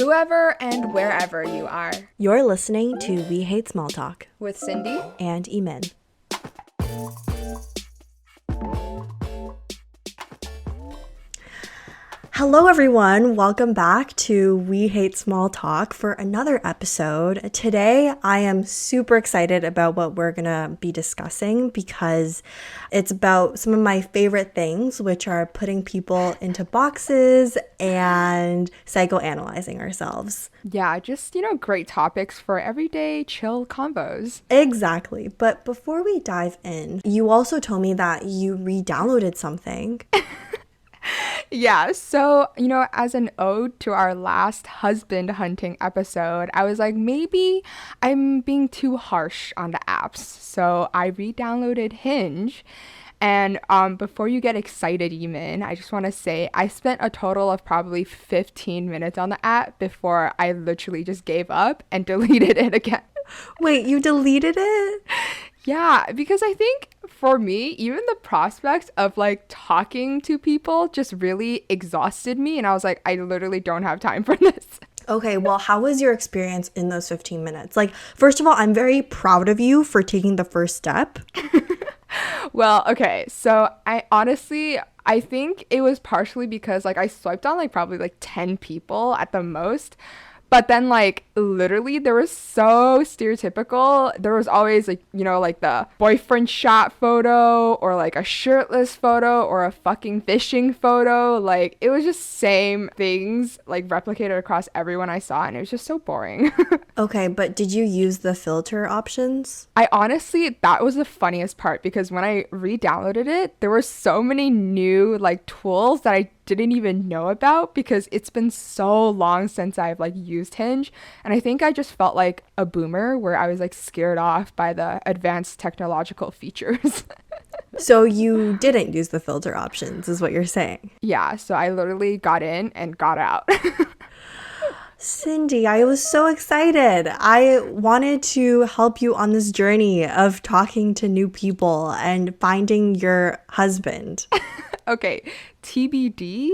whoever and wherever you are. You're listening to We Hate Small Talk With Cindy and Yimin. Hello everyone, welcome back to We Hate Small Talk for another episode. Today I am super excited about what we're gonna be discussing because it's about some of my favorite things, which are putting people into boxes and psychoanalyzing ourselves. Yeah, just, great topics for everyday chill convos. Exactly. But before we dive in, you also told me that you re-downloaded something. Yeah, so, as an ode to our last husband hunting episode, I was like, maybe I'm being too harsh on the apps. So I re-downloaded Hinge. And before you get excited, Yimin, I just want to say I spent a total of probably 15 minutes on the app before I literally just gave up and deleted it again. Wait, you deleted it? Yeah, because I think for me, even the prospects of talking to people just really exhausted me. And I was like, I literally don't have time for this. Okay, well, how was your experience in those 15 minutes? First of all, I'm very proud of you for taking the first step. Well, okay, so I think it was partially because I swiped on probably 10 people at the most. But then, literally, there was so stereotypical. There was always, the boyfriend shot photo or, a shirtless photo or a fucking fishing photo. It was just same things, replicated across everyone I saw, and it was just so boring. Okay, but did you use the filter options? I honestly, that was the funniest part because when I re-downloaded it, there were so many new, tools that I didn't even know about because it's been so long since I've used Hinge, and I think I just felt like a boomer where I was scared off by the advanced technological features. So you didn't use the filter options is what you're saying? Yeah, so I literally got in and got out. Cindy, I was so excited. I wanted to help you on this journey of talking to new people and finding your husband. Okay, TBD,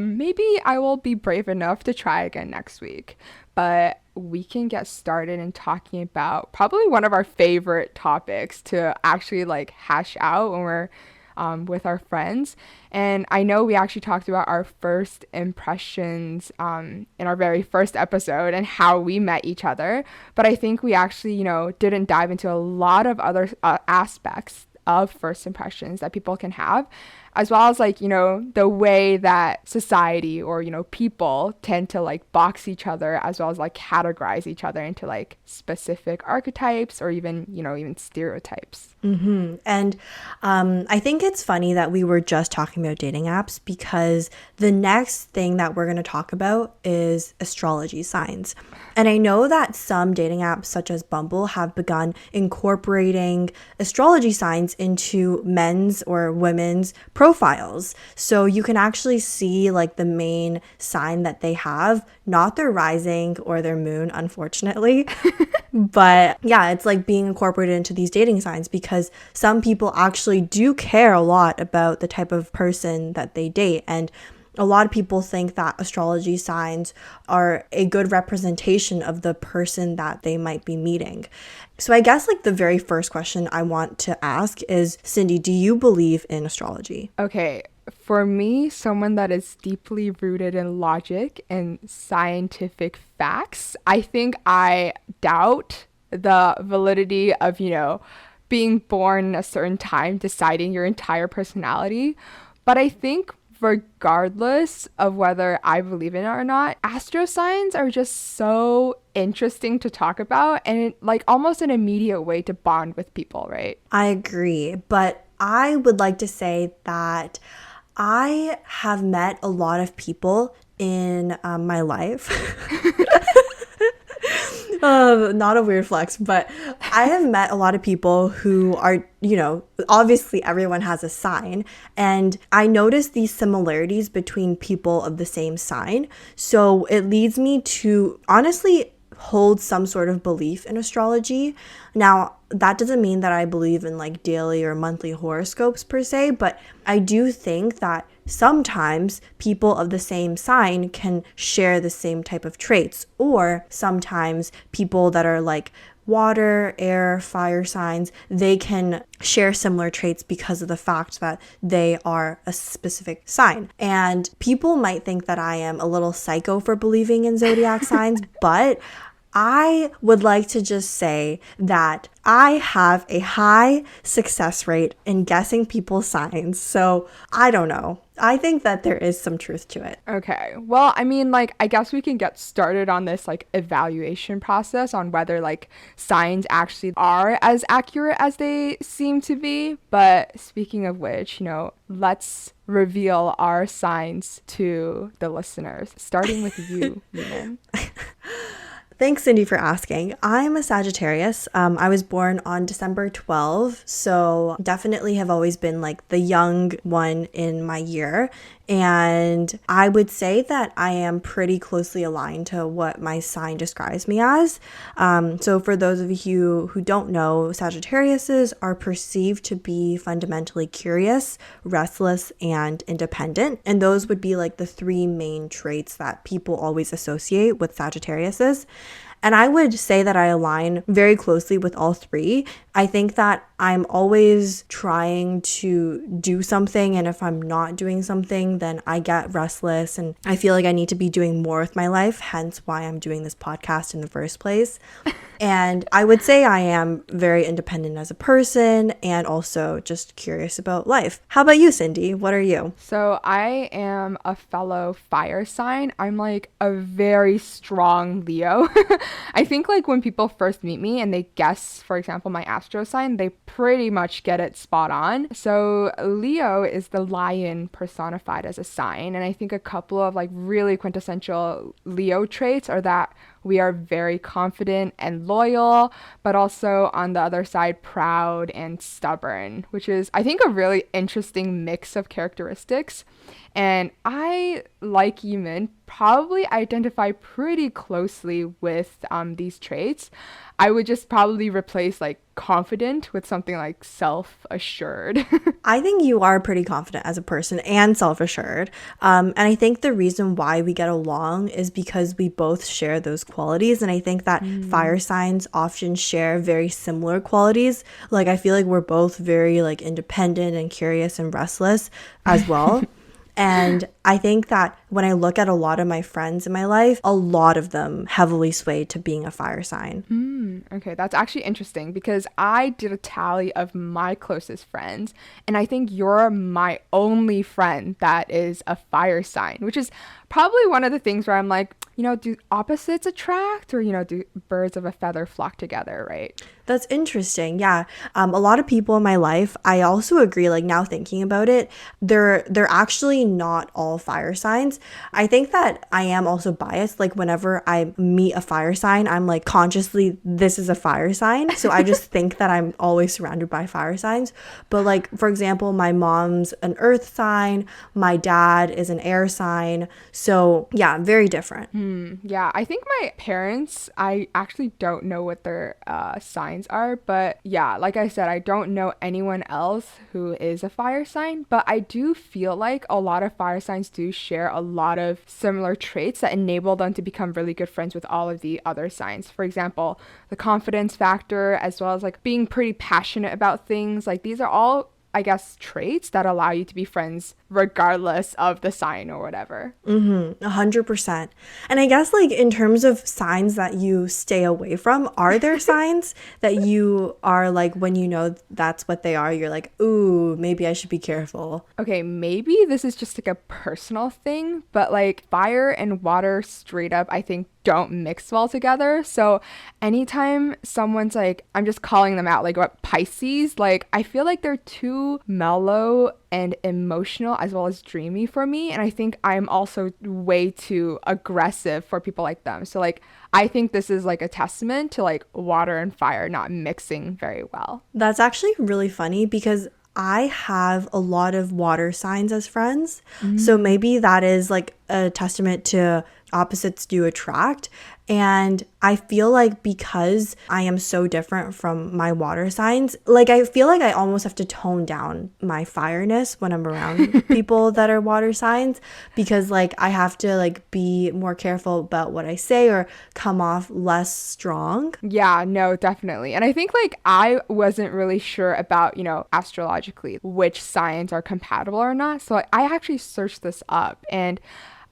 maybe I will be brave enough to try again next week, but we can get started in talking about probably one of our favorite topics to actually hash out when we're with our friends. And I know we actually talked about our first impressions in our very first episode and how we met each other, but I think we actually, didn't dive into a lot of other aspects of first impressions that people can have, as well as the way that society or people tend to box each other, as well as categorize each other into specific archetypes or even stereotypes. And I think it's funny that we were just talking about dating apps because the next thing that we're going to talk about is astrology signs. And I know that some dating apps such as Bumble have begun incorporating astrology signs into men's or women's profiles. So you can actually see the main sign that they have, not their rising or their moon, unfortunately. But yeah, it's being incorporated into these dating signs because some people actually do care a lot about the type of person that they date. And a lot of people think that astrology signs are a good representation of the person that they might be meeting. So I guess the very first question I want to ask is, Cindy, do you believe in astrology? Okay, for me, someone that is deeply rooted in logic and scientific facts, I think I doubt the validity of, being born in a certain time, deciding your entire personality. But I think regardless of whether I believe in it or not, astro signs are just so interesting to talk about and almost an immediate way to bond with people, right? I agree, but I would like to say that I have met a lot of people in my life. Not a weird flex, but I have met a lot of people who are, obviously everyone has a sign, and I notice these similarities between people of the same sign. So it leads me to honestly hold some sort of belief in astrology. Now, that doesn't mean that I believe in daily or monthly horoscopes per se, but I do think that sometimes people of the same sign can share the same type of traits, or sometimes people that are like water, air, fire signs, they can share similar traits because of the fact that they are a specific sign. And people might think that I am a little psycho for believing in zodiac signs, but I would like to just say that I have a high success rate in guessing people's signs. So I don't know. I think that there is some truth to it. Okay. Well, I mean, like, I guess we can get started on this, like, evaluation process on whether, like, signs actually are as accurate as they seem to be. But speaking of which, let's reveal our signs to the listeners, starting with you, Yimin. Thanks, Cindy, for asking. I'm a Sagittarius. I was born on December 12, so definitely have always been like the young one in my year. And I would say that I am pretty closely aligned to what my sign describes me as. So for those of you who don't know, Sagittariuses are perceived to be fundamentally curious, restless, and independent. And those would be like the three main traits that people always associate with Sagittariuses. And I would say that I align very closely with all three. I think that I'm always trying to do something, and if I'm not doing something, then I get restless and I feel like I need to be doing more with my life, hence why I'm doing this podcast in the first place. And I would say I am very independent as a person and also just curious about life. How about you, Cindy? What are you? So I am a fellow fire sign. I'm like a very strong Leo. I think like when people first meet me and they guess, for example, my astro sign, they pretty much get it spot on. So Leo is the lion personified as a sign. And I think a couple of like really quintessential Leo traits are that we are very confident and loyal, but also on the other side, proud and stubborn, which is, I think, a really interesting mix of characteristics. And I, like Yimin, probably identify pretty closely with these traits. I would just probably replace like confident with something like self-assured. I think you are pretty confident as a person and self-assured. And I think the reason why we get along is because we both share those qualities. And I think that fire signs often share very similar qualities. Like I feel like we're both very like independent and curious and restless as well. And I think that when I look at a lot of my friends in my life, a lot of them heavily sway to being a fire sign. Okay, that's actually interesting because I did a tally of my closest friends, and I think you're my only friend that is a fire sign, which is probably one of the things where I'm like, do opposites attract, or, do birds of a feather flock together, right? That's interesting. Yeah. A lot of people in my life, I also agree, like now thinking about it, they're actually not all fire signs. I think that I am also biased. Like whenever I meet a fire sign, I'm like consciously, this is a fire sign. So I just think that I'm always surrounded by fire signs. But like, for example, my mom's an earth sign. My dad is an air sign. So yeah, very different. Yeah, I think my parents, I actually don't know what their signs are, but yeah, like I said, I don't know anyone else who is a fire sign, but I do feel like a lot of fire signs do share a lot of similar traits that enable them to become really good friends with all of the other signs. For example, the confidence factor, as well as like being pretty passionate about things. Like these are all, I guess, traits that allow you to be friends regardless of the sign or whatever. 100%. And I guess like in terms of signs that you stay away from, are there signs that you are like, when you know that's what they are, you're like, ooh, maybe I should be careful? Okay, maybe this is just like a personal thing, but like fire and water straight up, I think, don't mix well together. So anytime someone's like, I'm just calling them out, like what Pisces, like I feel like they're too mellow and emotional as well as dreamy for me. And I think I'm also way too aggressive for people like them. So like, I think this is like a testament to like water and fire not mixing very well. That's actually really funny because I have a lot of water signs as friends. So maybe that is like a testament to opposites do attract. And I feel like because I am so different from my water signs, like I feel like I almost have to tone down my fireness when I'm around people that are water signs, because like I have to like be more careful about what I say or come off less strong. Yeah, no, definitely. And I think like I wasn't really sure about, astrologically which signs are compatible or not. So I actually searched this up, and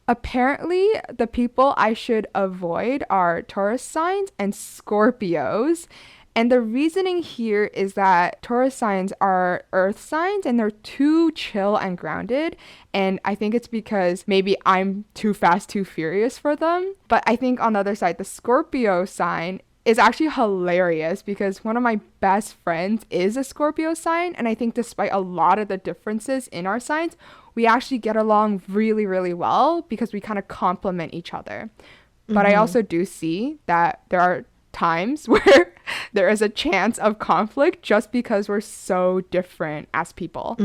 apparently the people I should avoid are Taurus signs and Scorpios. And the reasoning here is that Taurus signs are earth signs and they're too chill and grounded. And I think it's because maybe I'm too fast, too furious for them. But I think on the other side, the Scorpio sign is actually hilarious because one of my best friends is a Scorpio sign. And I think despite a lot of the differences in our signs, we actually get along really, really well because we kind of complement each other. But I also do see that there are times where there is a chance of conflict just because we're so different as people.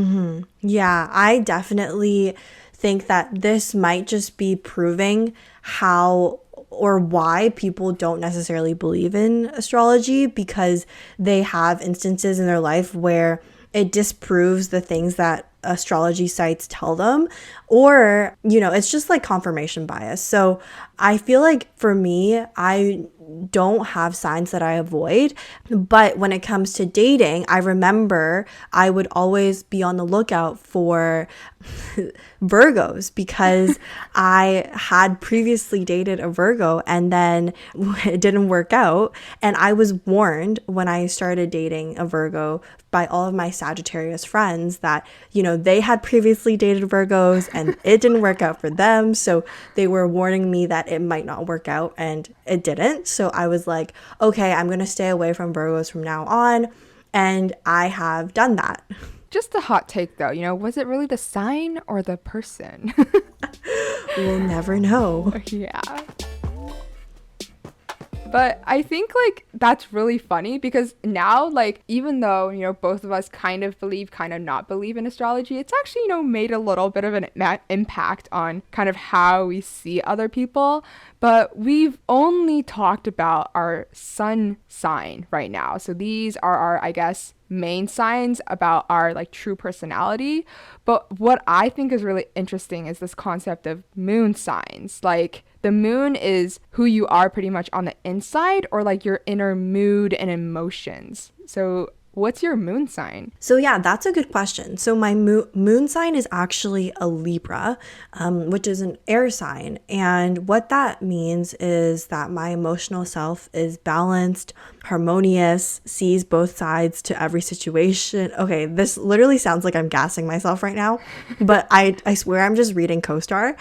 Yeah, I definitely think that this might just be proving how or why people don't necessarily believe in astrology, because they have instances in their life where it disproves the things that astrology sites tell them, or it's just like confirmation bias. So I feel like for me, I don't have signs that I avoid, but when it comes to dating, I remember I would always be on the lookout for Virgos, because I had previously dated a Virgo and then it didn't work out, and I was warned when I started dating a Virgo by all of my Sagittarius friends that they had previously dated Virgos and it didn't work out for them, so they were warning me that it might not work out, and it didn't. So I was like, okay, I'm gonna stay away from Virgos from now on, and I have done that. Just a hot take though, was it really the sign or the person? We'll never know. Yeah. But I think like that's really funny because now, like, even though, both of us kind of believe, kind of not believe in astrology, it's actually, made a little bit of an impact on kind of how we see other people. But we've only talked about our sun sign right now. So these are our, I guess, main signs about our like true personality. But what I think is really interesting is this concept of moon signs. Like the moon is who you are pretty much on the inside, or like your inner mood and emotions. So what's your moon sign? So yeah, that's a good question. So my moon sign is actually a Libra, which is an air sign. And what that means is that my emotional self is balanced, harmonious, sees both sides to every situation. Okay, this literally sounds like I'm gassing myself right now, but I swear I'm just reading CoStar.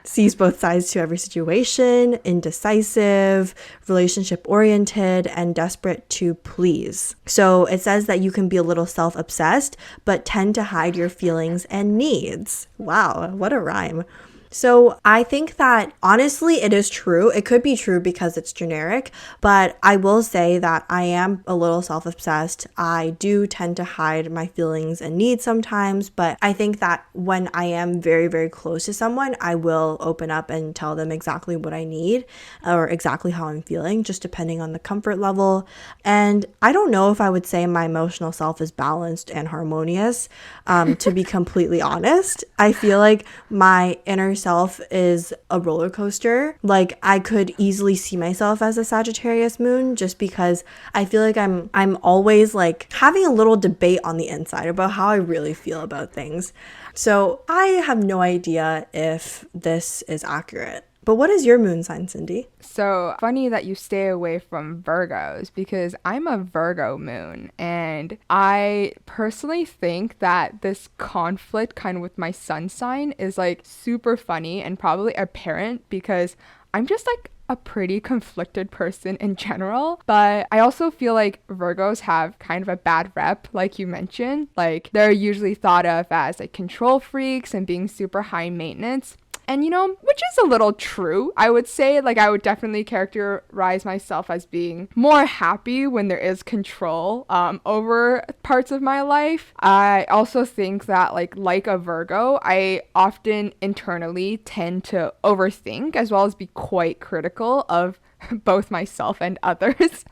Sees both sides to every situation, indecisive, relationship oriented, and desperate to please. So it says that you can be a little self-obsessed, but tend to hide your feelings and needs. Wow, what a rhyme. So I think that honestly it is true. It could be true because it's generic, but I will say that I am a little self-obsessed. I do tend to hide my feelings and needs sometimes, but I think that when I am very, very close to someone, I will open up and tell them exactly what I need or exactly how I'm feeling, just depending on the comfort level. And I don't know if I would say my emotional self is balanced and harmonious, to be completely honest. I feel like my inner self is a roller coaster. Like I could easily see myself as a Sagittarius moon, just because I feel like I'm always like having a little debate on the inside about how I really feel about things. So I have no idea if this is accurate. But what is your moon sign, Cindy? So funny that you stay away from Virgos because I'm a Virgo moon, and I personally think that this conflict kind of with my sun sign is like super funny and probably apparent because I'm just like a pretty conflicted person in general. But I also feel like Virgos have kind of a bad rep, like you mentioned. Like they're usually thought of as like control freaks and being super high maintenance. And, which is a little true, I would say. Like, I would definitely characterize myself as being more happy when there is control over parts of my life. I also think that, like a Virgo, I often internally tend to overthink as well as be quite critical of both myself and others.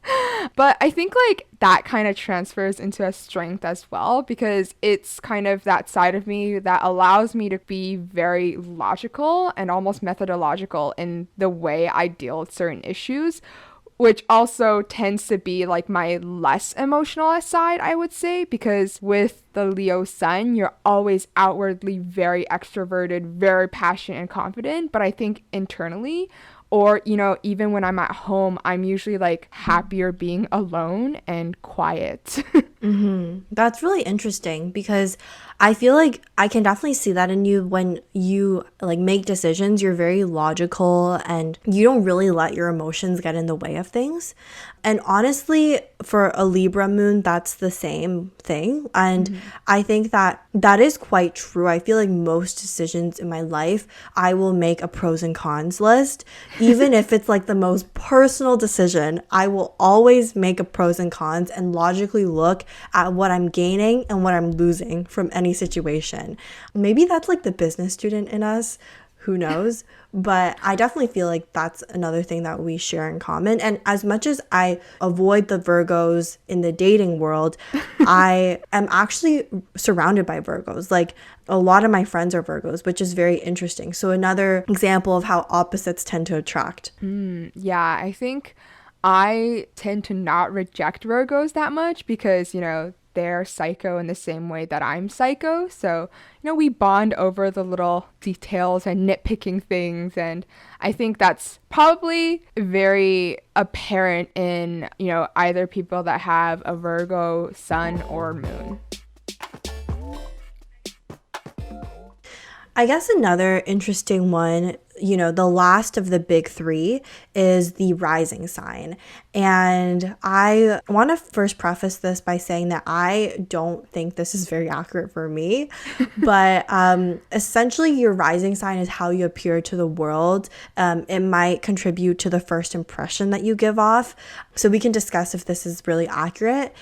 But I think like that kind of transfers into a strength as well, because it's kind of that side of me that allows me to be very logical and almost methodological in the way I deal with certain issues, which also tends to be like my less emotional side, I would say, because with the Leo sun, you're always outwardly very extroverted, very passionate and confident. But I think internally, or, even when I'm at home, I'm usually like happier being alone and quiet. That's really interesting because I feel like I can definitely see that in you when you like make decisions. You're very logical and you don't really let your emotions get in the way of things. And honestly, for a Libra moon, that's the same thing. And I think that that is quite true. I feel like most decisions in my life, I will make a pros and cons list. Even if it's like the most personal decision, I will always make a pros and cons and logically look at what I'm gaining and what I'm losing from any situation. Maybe that's like the business student in us. Who knows? But I definitely feel like that's another thing that we share in common. And as much as I avoid the Virgos in the dating world, I am actually surrounded by Virgos. Like a lot of my friends are Virgos, which is very interesting. So another example of how opposites tend to attract. Yeah, I think I tend to not reject Virgos that much because, they're psycho in the same way that I'm psycho. So, we bond over the little details and nitpicking things. And I think that's probably very apparent in, either people that have a Virgo sun or moon. I guess another interesting one, the last of the big three is the rising sign. And I want to first preface this by saying that I don't think this is very accurate for me. But essentially, your rising sign is how you appear to the world. It might contribute to the first impression that you give off. So we can discuss if this is really accurate.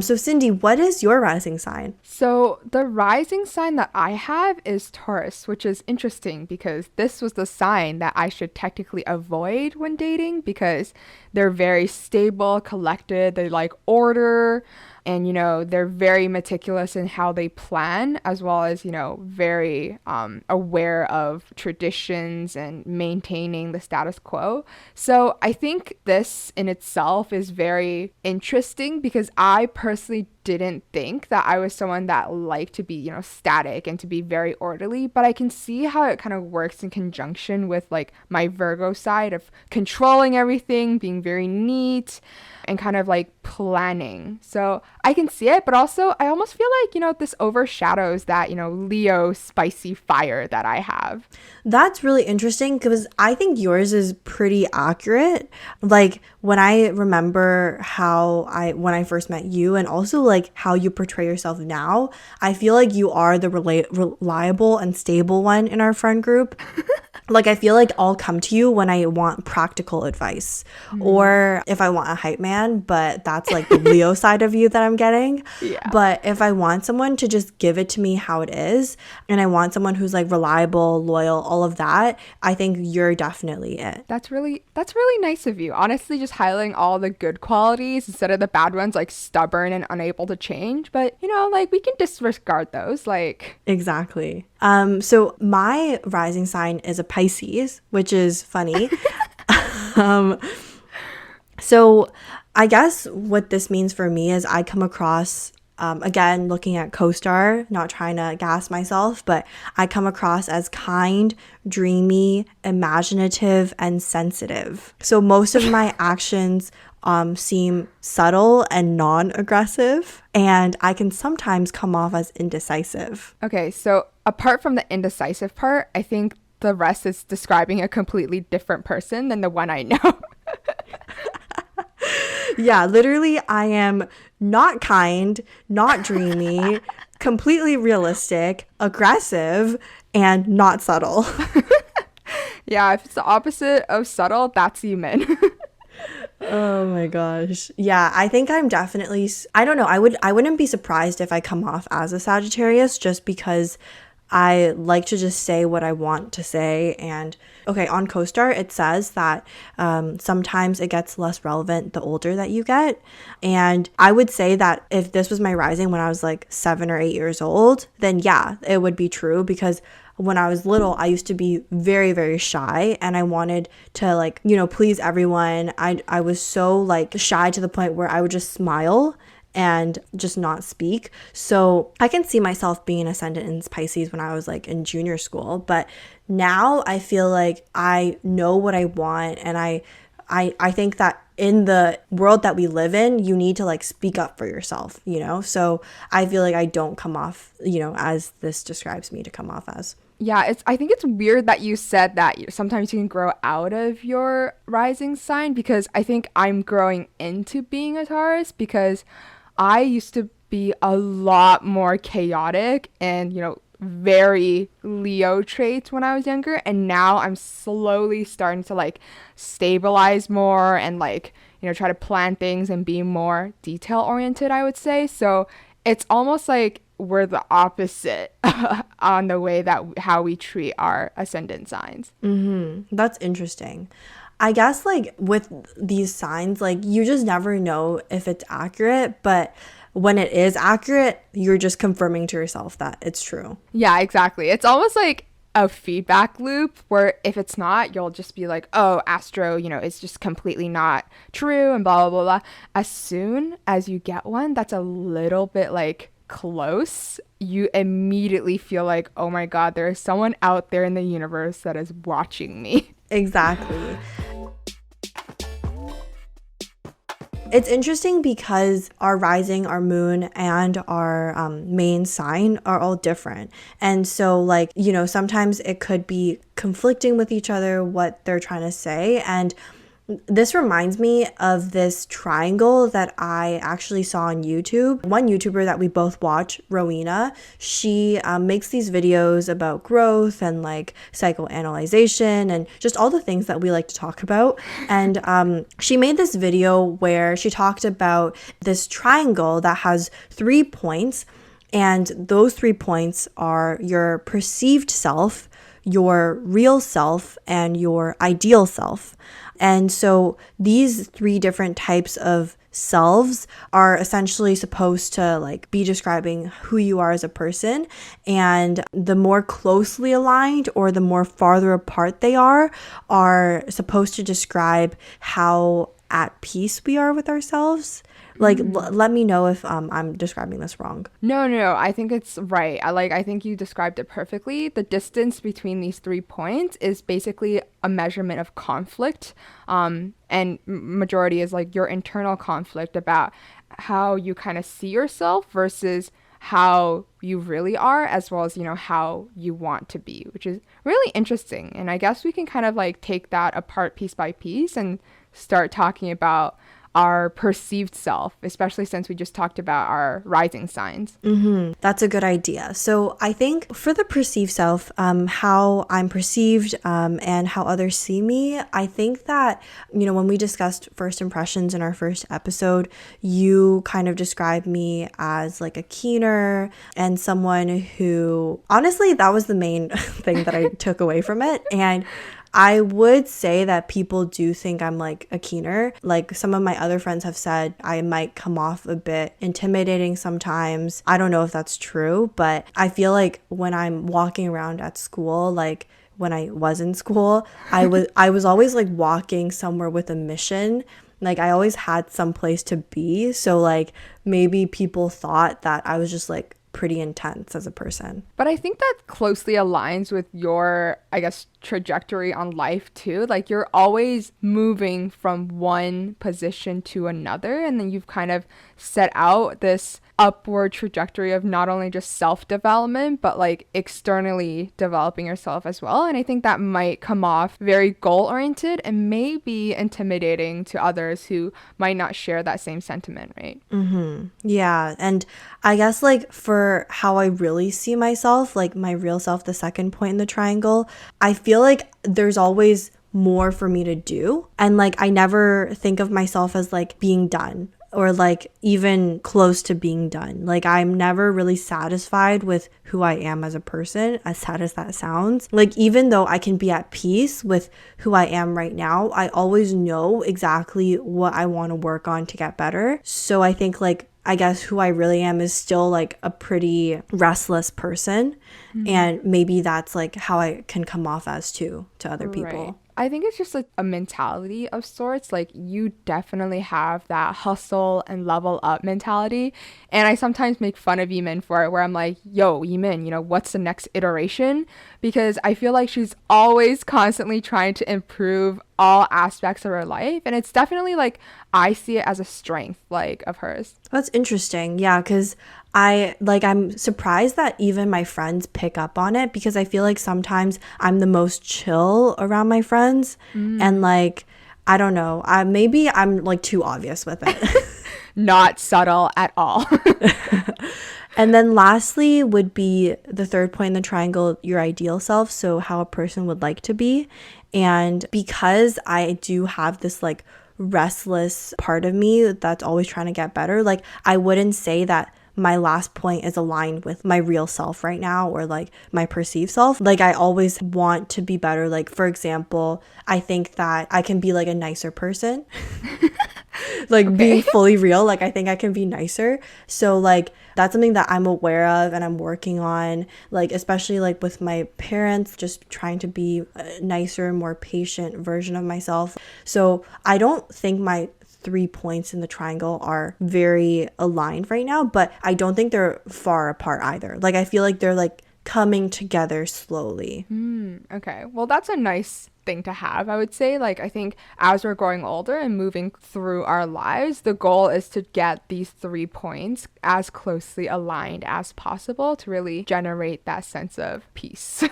So Cindy, what is your rising sign? So the rising sign that I have is Taurus, which is interesting because this was the sign that I should technically avoid when dating because they're very stable, collected, they like order, and they're very meticulous in how they plan, as well as very aware of traditions and maintaining the status quo. So I think this in itself is very interesting because I personally didn't think that I was someone that liked to be, static and to be very orderly, but I can see how it kind of works in conjunction with like my Virgo side of controlling everything, being very neat and kind of like planning. So I can see it, but also I almost feel like, this overshadows that, Leo spicy fire that I have. That's really interesting because I think yours is pretty accurate. Like when I remember when I first met you and also like how you portray yourself now, I feel like you are the reliable and stable one in our friend group. Like I feel like I'll come to you when I want practical advice or if I want a hype man, but that's like the Leo side of you that I'm getting. Yeah. But if I want someone to just give it to me how it is and I want someone who's like reliable, loyal, all of that, I think you're definitely it. That's really nice of you. Honestly, just highlighting all the good qualities instead of the bad ones, like stubborn and unable to change. But, like we can disregard those. Like exactly. So my rising sign is a Pisces, which is funny. So I guess what this means for me is I come across, again, looking at CoStar, not trying to gas myself, but I come across as kind, dreamy, imaginative, and sensitive. So most of my actions seem subtle and non-aggressive, and I can sometimes come off as indecisive. Okay, so apart from the indecisive part, I think the rest is describing a completely different person than the one I know. Yeah, literally, I am not kind, not dreamy, completely realistic, aggressive, and not subtle. Yeah, if it's the opposite of subtle, that's yimin. Oh my gosh. Yeah, I think I'm definitely I don't know. I wouldn't be surprised if I come off as a Sagittarius just because I like to just say what I want to say. And okay, on CoStar it says that sometimes it gets less relevant the older that you get. And I would say that if this was my rising when I was like 7 or 8 years old, then yeah, it would be true because when I was little, I used to be very, very shy and I wanted to like, please everyone. I was so like shy to the point where I would just smile and just not speak. So I can see myself being an ascendant in Pisces when I was like in junior school. But now I feel like I know what I want and I think that in the world that we live in, you need to like speak up for yourself, So I feel like I don't come off, as this describes me to come off as. Yeah, I think it's weird that you said that sometimes you can grow out of your rising sign because I think I'm growing into being a Taurus because I used to be a lot more chaotic and, very Leo traits when I was younger. And now I'm slowly starting to like stabilize more and like, try to plan things and be more detail oriented, I would say. So it's almost like we're the opposite on the way that how we treat our ascendant signs. That's interesting. I guess like with these signs, like you just never know if it's accurate, but when it is accurate, you're just confirming to yourself that it's true. Yeah, exactly. It's almost like a feedback loop where if it's not, you'll just be like, oh, astro, it's just completely not true and blah, blah, blah, blah. As soon as you get one that's a little bit like close, you immediately feel like, oh my God, there is someone out there in the universe that is watching me. Exactly. It's interesting because our rising, our moon, and our main sign are all different. And so, like, sometimes it could be conflicting with each other, what they're trying to say. And this reminds me of this triangle that I actually saw on YouTube. One YouTuber that we both watch, Rowena, she makes these videos about growth and like psychoanalyzation and just all the things that we like to talk about. And she made this video where she talked about this triangle that has 3 points. And those 3 points are your perceived self, your real self, and your ideal self. And so these 3 different types of selves are essentially supposed to like be describing who you are as a person. And the more closely aligned or the more farther apart they are supposed to describe how at peace we are with ourselves. Like, let me know if I'm describing this wrong. No. I think it's right. I think you described it perfectly. The distance between these 3 points is basically a measurement of conflict. And majority is like your internal conflict about how you kind of see yourself versus how you really are, as well as, how you want to be, which is really interesting. And I guess we can kind of like take that apart piece by piece and start talking about our perceived self, especially since we just talked about our rising signs. That's a good idea. So I think for the perceived self, how I'm perceived and how others see me, I think that, when we discussed first impressions in our first episode, you kind of described me as like a keener and someone who, honestly, that was the main thing that I took away from it. And I would say that people do think I'm like a keener. Like some of my other friends have said I might come off a bit intimidating sometimes. I don't know if that's true, but I feel like when I'm walking around at school, like when I was in school, I was always like walking somewhere with a mission. Like I always had some place to be. So like maybe people thought that I was just like pretty intense as a person. But I think that closely aligns with your, I guess, trajectory on life too. Like you're always moving from one position to another, and then you've kind of set out this upward trajectory of not only just self-development but like externally developing yourself as well. And I think that might come off very goal-oriented and maybe intimidating to others who might not share that same sentiment, right? Yeah. And I guess like for for how I really see myself, like my real self, the second point in the triangle, I feel like there's always more for me to do. And like I never think of myself as like being done or like even close to being done. Like I'm never really satisfied with who I am as a person, as sad as that sounds. Like even though I can be at peace with who I am right now, I always know exactly what I want to work on to get better. So I think like I guess who I really am is still like a pretty restless person. And maybe that's like how I can come off as too to other people. Right. I think it's just like a mentality of sorts. Like you definitely have that hustle and level up mentality. And I sometimes make fun of Yimin for it, where I'm like, yo, Yimin, what's the next iteration? Because I feel like she's always constantly trying to improve all aspects of her life. And it's definitely like, I see it as a strength like of hers. That's interesting. Yeah, because I'm surprised that even my friends pick up on it, because I feel like sometimes I'm the most chill around my friends. And like, I don't know, maybe I'm like too obvious with it. Not subtle at all. And then lastly would be the third point in the triangle, your ideal self. So how a person would like to be. And because I do have this like restless part of me that's always trying to get better, like I wouldn't say that my last point is aligned with my real self right now or like my perceived self. Like I always want to be better. Like for example, I think that I can be like a nicer person. Like being fully real, like I think I can be nicer. So like that's something that I'm aware of and I'm working on, like especially like with my parents, just trying to be a nicer, more patient version of myself. So I don't think my 3 points in the triangle are very aligned right now, but I don't think they're far apart either. Like I feel like they're like coming together slowly. Okay. Well, that's a nice thing to have, I would say. Like, I think as we're growing older and moving through our lives, the goal is to get these 3 points as closely aligned as possible to really generate that sense of peace.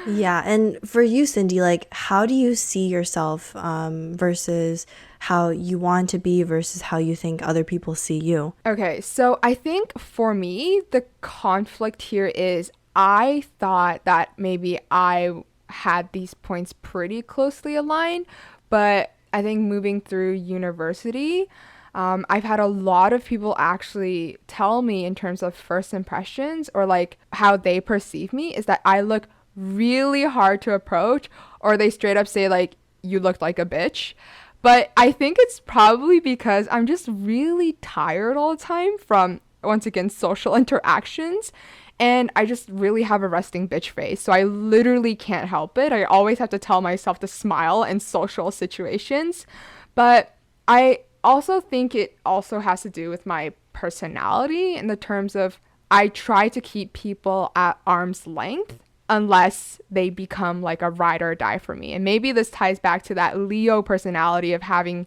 Yeah. And for you, Cindy, like how do you see yourself versus how you want to be versus how you think other people see you? Okay, so I think for me, the conflict here is I thought that maybe I had these points pretty closely aligned, but I think moving through university, I've had a lot of people actually tell me in terms of first impressions or like how they perceive me is that I look really hard to approach, or they straight up say like, you look like a bitch. But I think it's probably because I'm just really tired all the time from, once again, social interactions. And I just really have a resting bitch face. So I literally can't help it. I always have to tell myself to smile in social situations. But I also think it also has to do with my personality in the terms of I try to keep people at arm's length unless they become like a ride or die for me. And maybe this ties back to that Leo personality of having,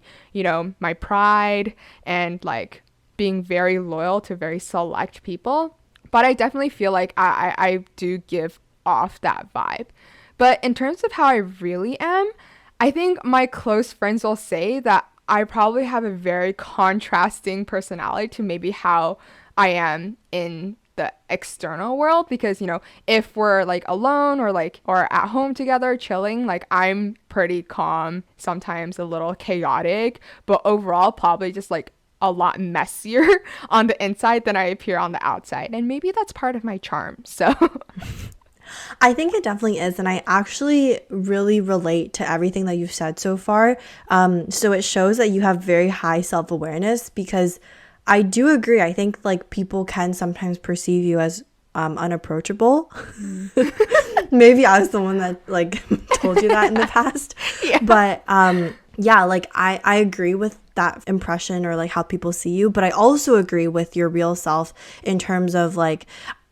my pride and like being very loyal to very select people. But I definitely feel like I do give off that vibe. But in terms of how I really am, I think my close friends will say that I probably have a very contrasting personality to maybe how I am in the external world, because if we're like alone or at home together chilling, like I'm pretty calm, sometimes a little chaotic, but overall probably just like a lot messier on the inside than I appear on the outside, and maybe that's part of my charm. So I think it definitely is, and I actually really relate to everything that you've said so far. So it shows that you have very high self-awareness, because I do agree. I think like people can sometimes perceive you as unapproachable. Maybe I was the one that like told you that in the past. Yeah. But yeah, like I agree with that impression or like how people see you. But I also agree with your real self in terms of like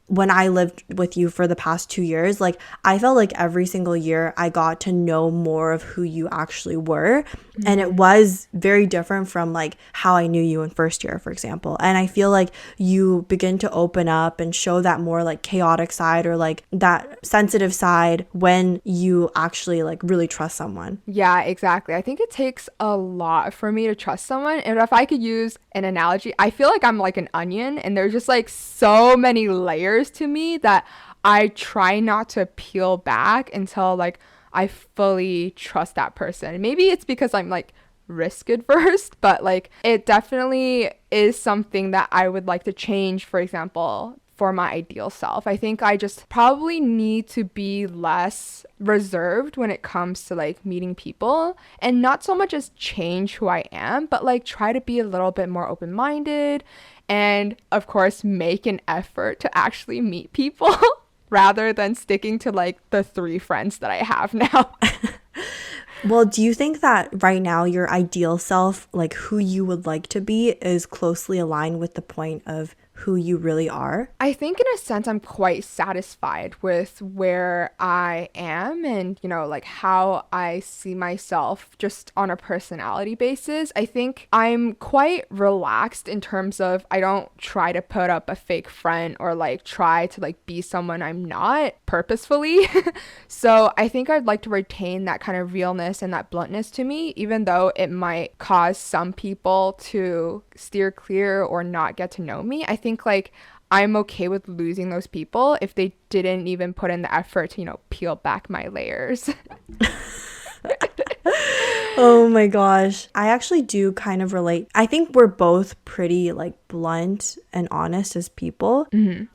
when I lived with you for the past 2 years, like I felt like every single year I got to know more of who you actually were. And it was very different from like how I knew you in first year, for example. And I feel like you begin to open up and show that more like chaotic side or like that sensitive side when you actually like really trust someone. Yeah, exactly. I think it takes a lot for me to trust someone. And if I could use an analogy, I feel like I'm like an onion and there's just like so many layers to me that I try not to peel back until like I fully trust that person. Maybe it's because I'm like risk adverse, but like it definitely is something that I would like to change, for example, for my ideal self. I think I just probably need to be less reserved when it comes to like meeting people and not so much as change who I am, but like try to be a little bit more open-minded and of course make an effort to actually meet people rather than sticking to like the 3 friends that I have now. Well, do you think that right now your ideal self, like who you would like to be, is closely aligned with the point of who you really are? I think in a sense I'm quite satisfied with where I am and, you know, like how I see myself just on a personality basis. I think I'm quite relaxed in terms of I don't try to put up a fake front or like try to like be someone I'm not purposefully. So I think I'd like to retain that kind of realness and that bluntness to me, even though it might cause some people to steer clear or not get to know me. I think like I'm okay with losing those people if they didn't even put in the effort to, you know, peel back my layers. Oh my gosh. I actually do kind of relate. I think we're both pretty like blunt and honest as people.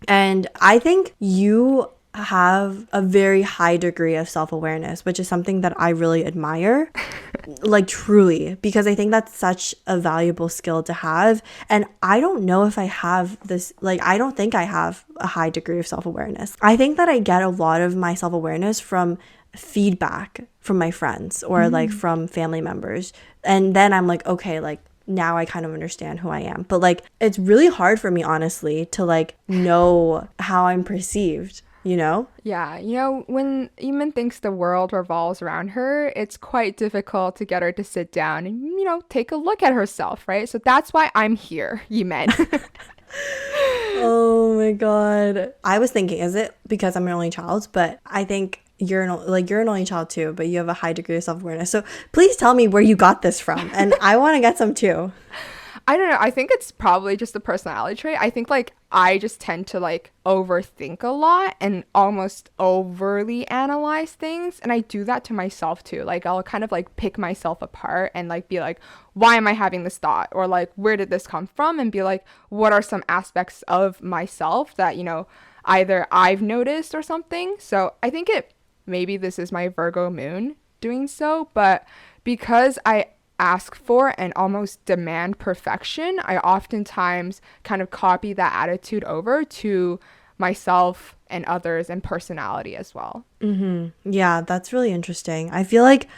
And I think you have a very high degree of self-awareness, which is something that I really admire. Like truly, because I think that's such a valuable skill to have. And I don't know if I have this, like, I don't think I have a high degree of self-awareness. I think that I get a lot of my self-awareness from feedback from my friends or like from family members. And then I'm like, okay, like now I kind of understand who I am. But like, it's really hard for me, honestly, to like know how I'm perceived. You know? Yeah, you know, when Yimin thinks the world revolves around her, it's quite difficult to get her to sit down and, you know, take a look at herself, right? So that's why I'm here, Yimin. Oh my God. I was thinking, is it because I'm an only child? But I think you're an only child too, but you have a high degree of self-awareness. So please tell me where you got this from. And I want to get some too. I don't know. I think it's probably just a personality trait. I think like I just tend to like overthink a lot and almost overly analyze things. And I do that to myself too. Like I'll kind of like pick myself apart and like be like, why am I having this thought? Or like, where did this come from? And be like, what are some aspects of myself that, you know, either I've noticed or something. So I think maybe this is my Virgo moon doing so, but because I ask for and almost demand perfection, I oftentimes kind of copy that attitude over to myself and others and personality as well. Yeah, that's really interesting. I feel like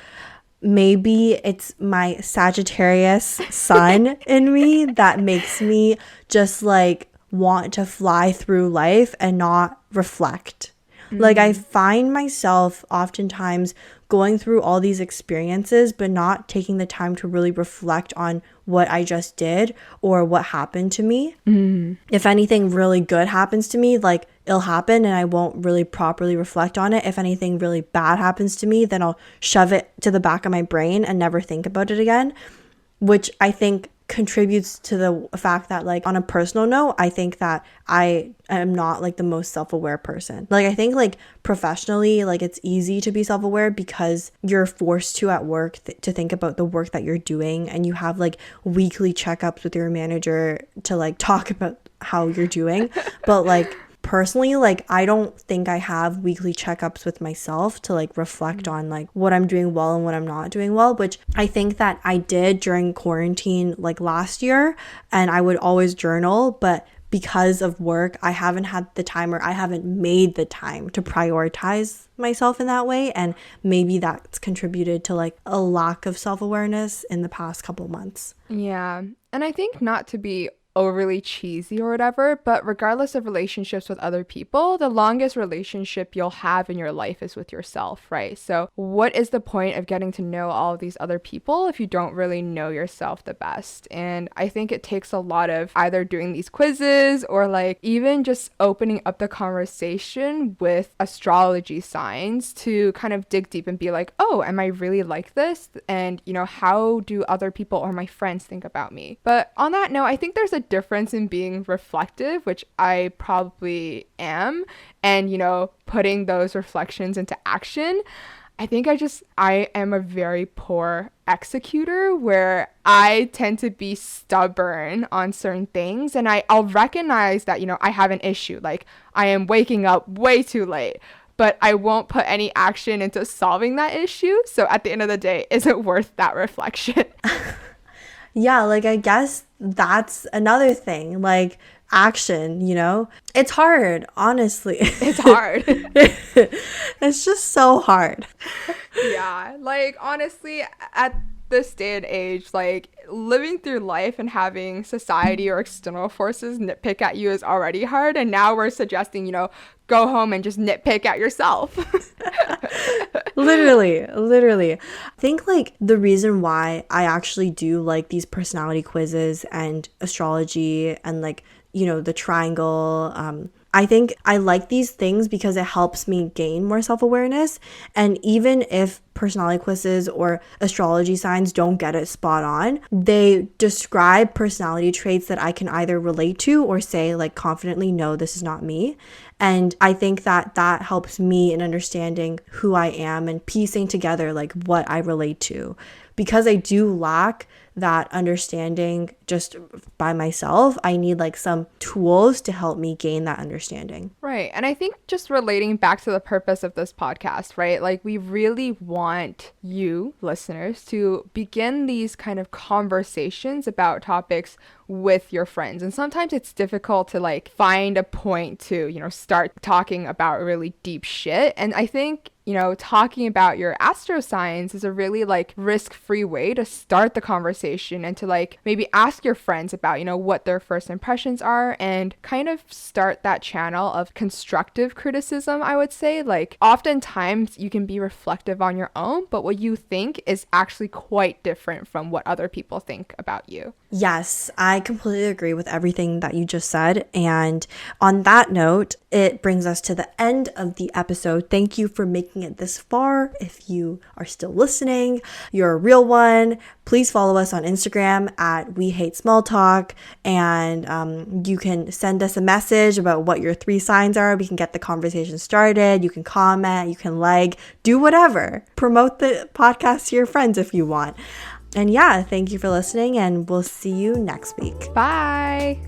maybe it's my Sagittarius sun in me that makes me just like want to fly through life and not reflect. Like I find myself oftentimes going through all these experiences, but not taking the time to really reflect on what I just did or what happened to me. If anything really good happens to me, like it'll happen and I won't really properly reflect on it. If anything really bad happens to me, then I'll shove it to the back of my brain and never think about it again, which I think contributes to the fact that like on a personal note, I think that I am not like the most self-aware person. Like I think like professionally, like it's easy to be self-aware because you're forced to at work to think about the work that you're doing, and you have like weekly checkups with your manager to like talk about how you're doing. But like personally, like I don't think I have weekly checkups with myself to like reflect on like what I'm doing well and what I'm not doing well, which I think that I did during quarantine like last year, and I would always journal, but because of work I haven't had the time, or I haven't made the time to prioritize myself in that way, and maybe that's contributed to like a lack of self-awareness in the past couple months. Yeah. And I think not to be overly cheesy or whatever, but regardless of relationships with other people, the longest relationship you'll have in your life is with yourself, right? So what is the point of getting to know all of these other people if you don't really know yourself the best? And I think it takes a lot of either doing these quizzes or like even just opening up the conversation with astrology signs to kind of dig deep and be like, oh, am I really like this? And, you know, how do other people or my friends think about me? But on that note, I think there's a difference in being reflective, which I probably am, and, you know, putting those reflections into action. I think I am a very poor executor where I tend to be stubborn on certain things, and I'll recognize that, you know, I have an issue. Like I am waking up way too late, but I won't put any action into solving that issue. So at the end of the day, is it worth that reflection? Yeah, like I guess that's another thing, like action, you know? It's hard, honestly. It's hard. It's just so hard. Yeah, like honestly, at this day and age, like living through life and having society or external forces nitpick at you is already hard. And now we're suggesting, you know, go home and just nitpick at yourself. Literally. I think like the reason why I actually do like these personality quizzes and astrology and like, you know, the triangle, I think I like these things because it helps me gain more self-awareness. And even if personality quizzes or astrology signs don't get it spot on, they describe personality traits that I can either relate to or say like confidently, no, this is not me. And I think that that helps me in understanding who I am and piecing together like what I relate to. Because I do lack that understanding just by myself, I need like some tools to help me gain that understanding. Right. And I think just relating back to the purpose of this podcast, right? Like we really want you listeners to begin these kind of conversations about topics with your friends. And sometimes it's difficult to like find a point to, you know, start talking about really deep shit. And I think, you know, talking about your astro signs is a really like risk-free way to start the conversation and to like maybe ask your friends about, you know, what their first impressions are and kind of start that channel of constructive criticism, I would say. Like oftentimes you can be reflective on your own, but what you think is actually quite different from what other people think about you. Yes, I completely agree with everything that you just said. And on that note, it brings us to the end of the episode. Thank you for making it this far. If you are still listening, you're a real one. Please follow us on Instagram at We Hate Small Talk. And you can send us a message about what your 3 signs are. We can get the conversation started. You can comment, you can like, do whatever. Promote the podcast to your friends if you want. And yeah, thank you for listening, and we'll see you next week. Bye.